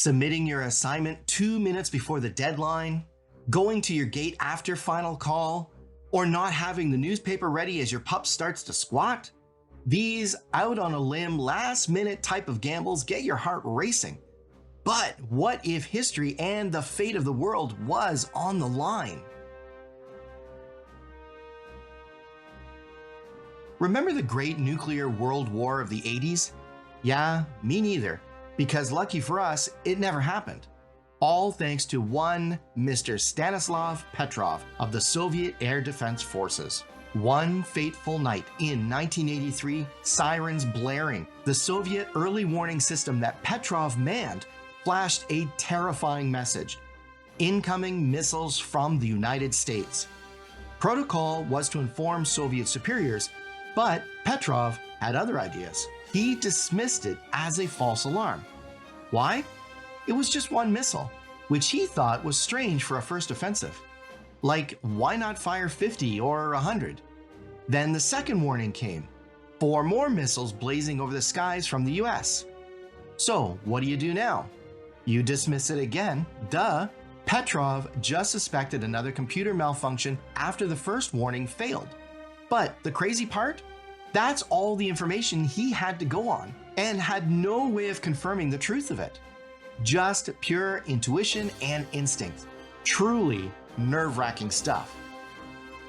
submitting your assignment 2 minutes before the deadline, going to your gate after final call, or not having the newspaper ready as your pup starts to squat? These out on a limb, last-minute type of gambles get your heart racing. But what if history and the fate of the world was on the line? Remember the great nuclear world war of the 80s? Yeah, me neither, because lucky for us, it never happened. All thanks to one Mr. Stanislav Petrov of the Soviet Air Defense Forces. One fateful night in 1983, sirens blaring, the Soviet early warning system that Petrov manned flashed a terrifying message: incoming missiles from the United States. Protocol was to inform Soviet superiors, but Petrov had other ideas. He dismissed it as a false alarm. Why? It was just one missile, which he thought was strange for a first offensive. Like, why not fire 50 or 100? Then the second warning came: 4 more missiles blazing over the skies from the US. So what do you do now? You dismiss it again, duh. Petrov just suspected another computer malfunction after the first warning failed. But the crazy part? That's all the information he had to go on, and had no way of confirming the truth of it. Just pure intuition and instinct. Truly nerve-wracking stuff.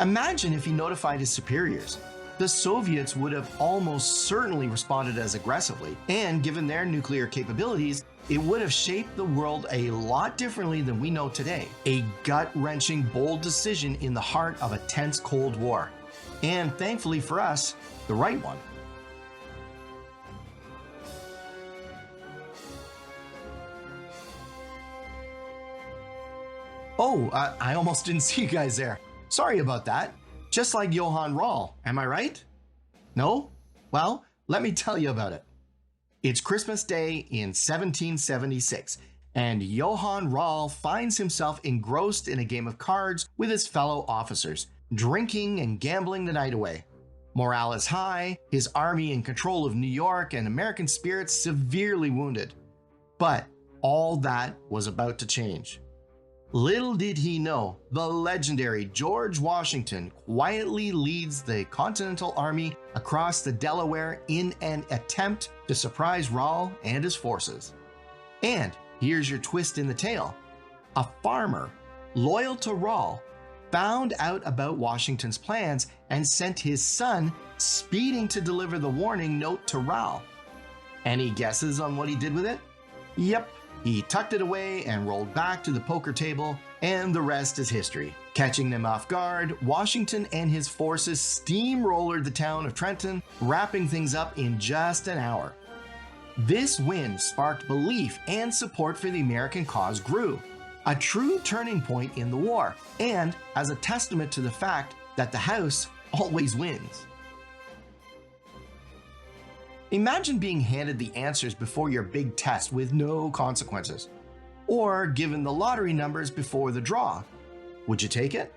Imagine if he notified his superiors. The Soviets would have almost certainly responded as aggressively, and given their nuclear capabilities, it would have shaped the world a lot differently than we know today. A gut-wrenching, bold decision in the heart of a tense Cold War. And thankfully for us, the right one. Oh, I almost didn't see you guys there. Sorry about that. Just like Johann Rall, am I right? No? Well, let me tell you about it. It's Christmas Day in 1776, and Johann Rall finds himself engrossed in a game of cards with his fellow officers, drinking and gambling the night away. Morale is high, his army in control of New York, and American spirits severely wounded. But all that was about to change. Little did he know, the legendary George Washington quietly leads the Continental Army across the Delaware in an attempt to surprise Rall and his forces. And here's your twist in the tale. A farmer, loyal to Rall, found out about Washington's plans and sent his son speeding to deliver the warning note to Rall. Any guesses on what he did with it? Yep. He tucked it away and rolled back to the poker table, and the rest is history. Catching them off guard, Washington and his forces steamrollered the town of Trenton, wrapping things up in just an hour. This win sparked belief and support for the American cause grew, a true turning point in the war, and as a testament to the fact that the house always wins. Imagine being handed the answers before your big test with no consequences, or given the lottery numbers before the draw. Would you take it?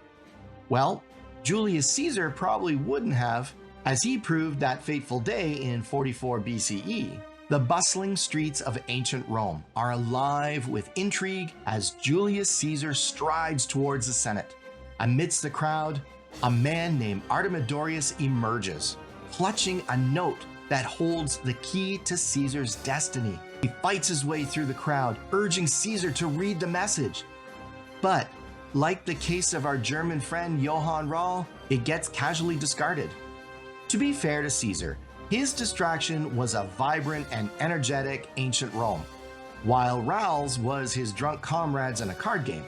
Well, Julius Caesar probably wouldn't have, as he proved that fateful day in 44 BCE. The bustling streets of ancient Rome are alive with intrigue as Julius Caesar strides towards the Senate. Amidst the crowd, a man named Artemidorus emerges, clutching a note that holds the key to Caesar's destiny. He fights his way through the crowd, urging Caesar to read the message. But, like the case of our German friend Johann Rall, it gets casually discarded. To be fair to Caesar, his distraction was a vibrant and energetic ancient Rome, while Rall's was his drunk comrades and a card game.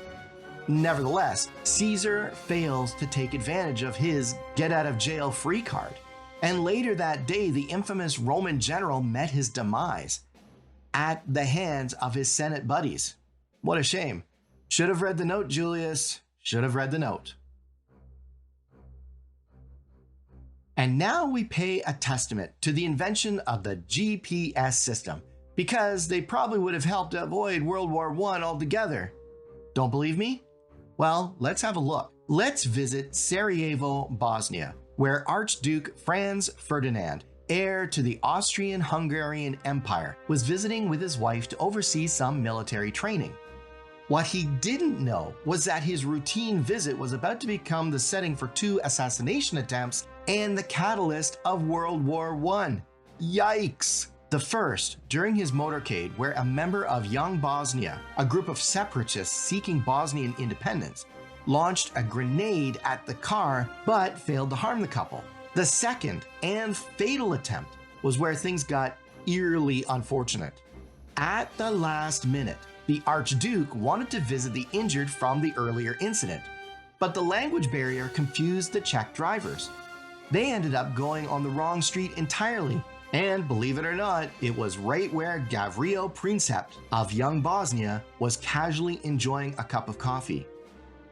Nevertheless, Caesar fails to take advantage of his get-out-of-jail-free card. And later that day, the infamous Roman general met his demise at the hands of his Senate buddies. What a shame. Should have read the note, Julius. Should have read the note. And now we pay a testament to the invention of the GPS system, because they probably would have helped avoid World War I altogether. Don't believe me? Well, let's have a look. Let's visit Sarajevo, Bosnia, where Archduke Franz Ferdinand, heir to the Austrian-Hungarian Empire, was visiting with his wife to oversee some military training. What he didn't know was that his routine visit was about to become the setting for 2 assassination attempts and the catalyst of World War I. Yikes! The first, during his motorcade, where a member of Young Bosnia, a group of separatists seeking Bosnian independence, launched a grenade at the car but failed to harm the couple. The second and fatal attempt was where things got eerily unfortunate. At the last minute, the Archduke wanted to visit the injured from the earlier incident, but the language barrier confused the Czech drivers. They ended up going on the wrong street entirely, and believe it or not, it was right where Gavrilo Princip of Young Bosnia was casually enjoying a cup of coffee.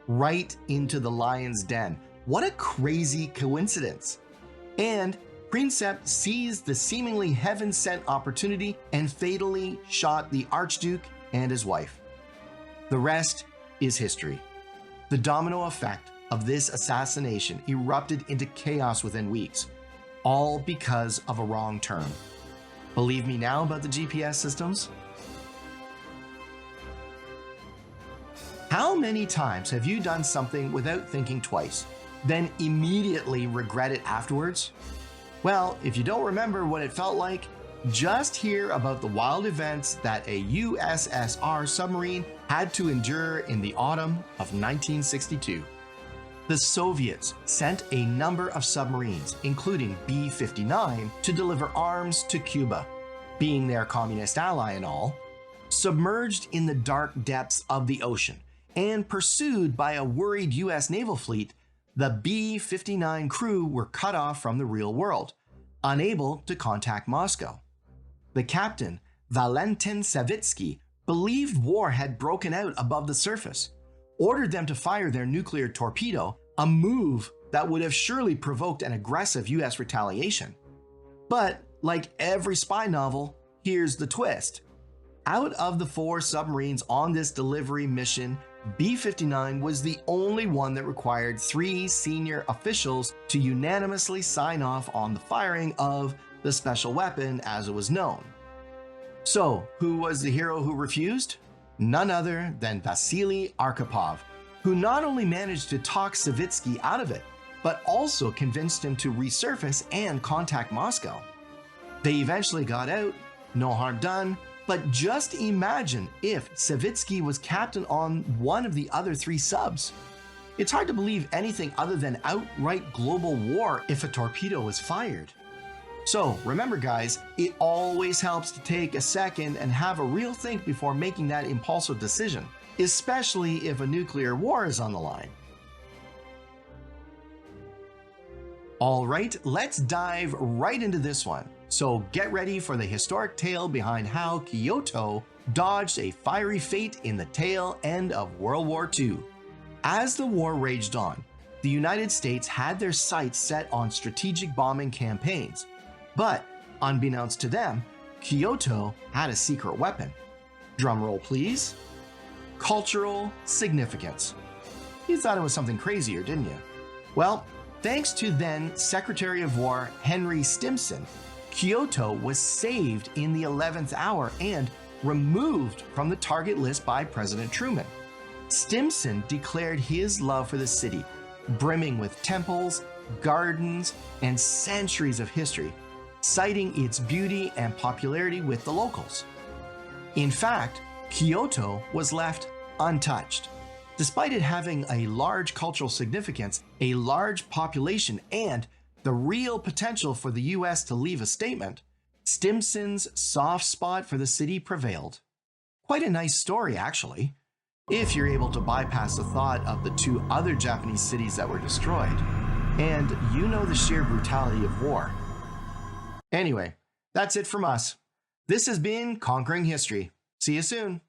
Right into the lion's den. What a crazy coincidence! And Princip seized the seemingly heaven-sent opportunity and fatally shot the Archduke and his wife. The rest is history. The domino effect of this assassination erupted into chaos within weeks, all because of a wrong turn. Believe me now about the GPS systems? How many times have you done something without thinking twice, then immediately regret it afterwards? Well, if you don't remember what it felt like, just hear about the wild events that a USSR submarine had to endure in the autumn of 1962. The Soviets sent a number of submarines, including B-59, to deliver arms to Cuba, being their communist ally and all, submerged in the dark depths of the ocean and pursued by a worried US naval fleet. The B-59 crew were cut off from the real world, unable to contact Moscow. The captain, Valentin Savitsky, believed war had broken out above the surface, ordered them to fire their nuclear torpedo, a move that would have surely provoked an aggressive US retaliation. But like every spy novel, here's the twist. Out of the 4 submarines on this delivery mission, B-59 was the only one that required 3 senior officials to unanimously sign off on the firing of the special weapon as it was known. So, who was the hero who refused? None other than Vasily Arkhipov, who not only managed to talk Savitsky out of it, but also convinced him to resurface and contact Moscow. They eventually got out, no harm done, but just imagine if Savitsky was captain on one of the other 3 subs. It's hard to believe anything other than outright global war if a torpedo was fired. So remember guys, it always helps to take a second and have a real think before making that impulsive decision, especially if a nuclear war is on the line. All right, let's dive right into this one. So get ready for the historic tale behind how Kyoto dodged a fiery fate in the tail end of World War II. As the war raged on, the United States had their sights set on strategic bombing campaigns. But, unbeknownst to them, Kyoto had a secret weapon. Drumroll please. Cultural significance. You thought it was something crazier, didn't you? Well, thanks to then Secretary of War Henry Stimson, Kyoto was saved in the 11th hour and removed from the target list by President Truman. Stimson declared his love for the city, brimming with temples, gardens, and centuries of history, citing its beauty and popularity with the locals. In fact, Kyoto was left untouched. Despite it having a large cultural significance, a large population, and the real potential for the US to leave a statement, Stimson's soft spot for the city prevailed. Quite a nice story, actually, if you're able to bypass the thought of the 2 other Japanese cities that were destroyed, and you know the sheer brutality of war. Anyway, that's it from us. This has been Conquering History. See you soon.